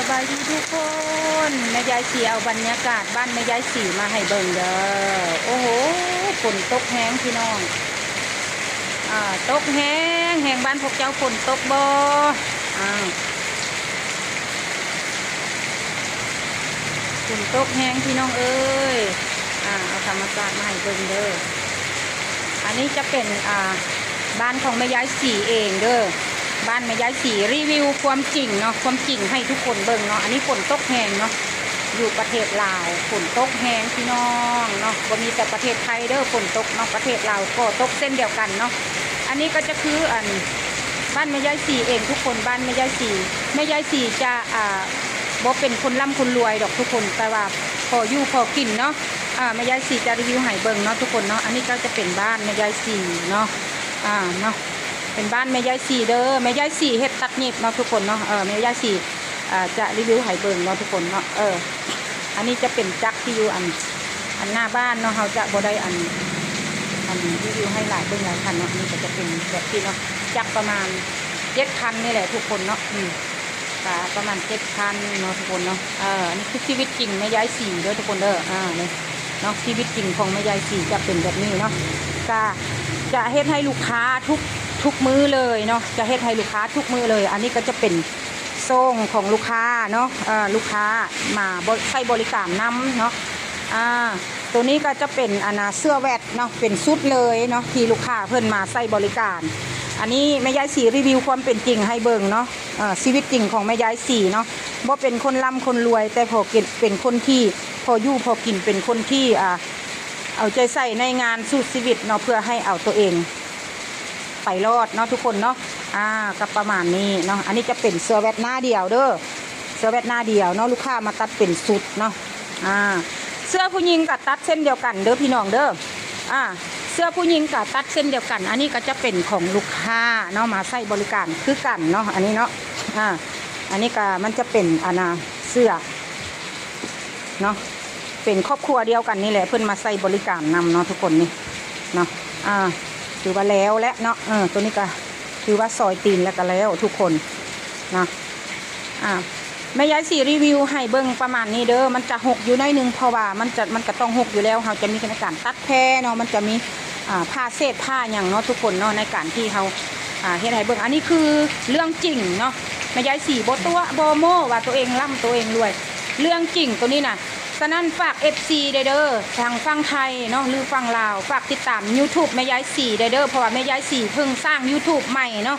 บายดีทุกคนแม่ยายสีเอาบรรยากาศบ้านแม่ยายสีมาให้เบิ่งเด้อโอ้โหฝนตกแห้งพี่น้องตกแห้งแห้งบ้านพวกเจ้าฝนตกบ่ฝนตกแห้งพี่น้องเอ้ยเอาธรรมชาติมาให้เบิ่งเด้ออันนี้จะเป็นบ้านของแม่ยายสีเองเด้อบ้านแม่ยายสีรีวิวความจริงเนาะความจริงให้ทุกคนเบิ่งเนาะอันนี้ฝนตกแห้งเนาะอยู่ประเทศลาวฝนตกแห้งพี่น้องเนาะก็มีแต่ประเทศไทยเด้อฝนตกเนาะประเทศลาวก็ตกเส้นเดียวกันเนาะอันนี้ก็จะคือบ้านแม่ยายสีเองทุกคนบ้านแม่ยายสีจะบ่เป็นคนร่ำคนรวยดอกทุกคนแต่ว่าพออยู่พอกินเนาะแม่ยายสีจะรีวิวให้เบิ่งเนาะทุกคนเนาะอันนี้ก็จะเป็นบ้านแม่ยายสีเนาะเนาะเป็นบ้านแม่ยายสีเด้อแม่ยายสีเฮ็ดตัดหยิบเนาะทุกคนเนาะแม่ยายสีจะรีวิวให้เบิ่งเนาะทุกคนเนาะอันนี้จะเป็นจักรที่อยู่อันหน้าบ้านเนาะเขาจะบ่ได้อันรีวิวให้หลายเบิ่งหลายคันเนาะนี่ก็จะเป็นแบบที่เนาะจักรประมาณ7 คันนี่แหละทุกคนเนาะประมาณ7 คันเนาะทุกคนเนาะนี่คือชีวิตจริงแม่ยายสีเด้อทุกคนเด้อนี่เนาะชีวิตจริงของแม่ยายสีจะเป็นแบบนี้เนาะจะเฮ็ดให้ลูกค้าทุกมื้อเลยเนาะจะเฮ็ดให้ลูกค้าทุกมื้อเลยอันนี้ก็จะเป็นส่งของลูกค้าเนาะลูกค้ามาใช้บริการนำเนาะตัวนี้ก็จะเป็นเสื้อแวดเนาะเป็นชุดเลยเนาะที่ลูกค้าเพิ่นมาใช้บริการอันนี้แม่ยายสีรีวิวความเป็นจริงให้เบิ่งเนาะชีวิตจริงของแม่ยายสีเนาะบ่เป็นคนร่ำคนรวยแต่พอเป็นคนที่พออยู่พอกินเป็นคนที่เอาใจใส่ในงานสู้ชีวิตเนาะเพื่อให้เอาตัวเองไปรอดเนาะทุกคนเนาะก็ประมาณนี้เนาะอันนี้จะเป็นเสื้อแวดหน้าเดียวเด้อเสื้อแวดหน้าเดียวเนาะลูกค้ามาตัดเป็นชุดเนาะเสื้อผู้หญิงกับตัดเส้นเดียวกันเด้อพี่น้องเด้อเสื้อผู้หญิงกับตัดเส้นเดียวกันอันนี้ก็จะเป็นของลูกค้าเนาะมาใช้บริการคือกันเนาะอันนี้เนาะอันนี้ก็มันจะเป็นเสื้อเนาะเป็นครอบครัวเดียวกันนี่แหละเพื่อนมาใช้บริการนำเนาะทุกคนนี่เนาะถือว่าแล้วและเนาะตัวนี้ก็ถือว่าซอยตีนแล้วก็แล้วทุกคนนะแม่ยายสีรีวิวให้เบิ้งประมาณนี้เด้อมันจะหกอยู่ในนึงเพราะว่ามันก็ต้องหกอยู่แล้วเขาจะมีการตัดแพร่เนาะมันจะมีผ้าเศษผ้าอย่างเนาะทุกคนเนาะในการที่เขาเฮ็ดให้เบิ้งอันนี้คือเรื่องจริงเนาะแม่ยายสีโบตัวโบโมว่าตัวเองร่ำตัวเองรวยเรื่องจริงตัวนี้นะฉะนั้นฝาก FC เด้อทางฝั่งไทยเนาะหรือฝั่งลาวฝากติดตาม YouTube แม่ยายสีเด้อเพราะว่าแม่ยายสีเพิ่งสร้าง YouTube ใหม่เนาะ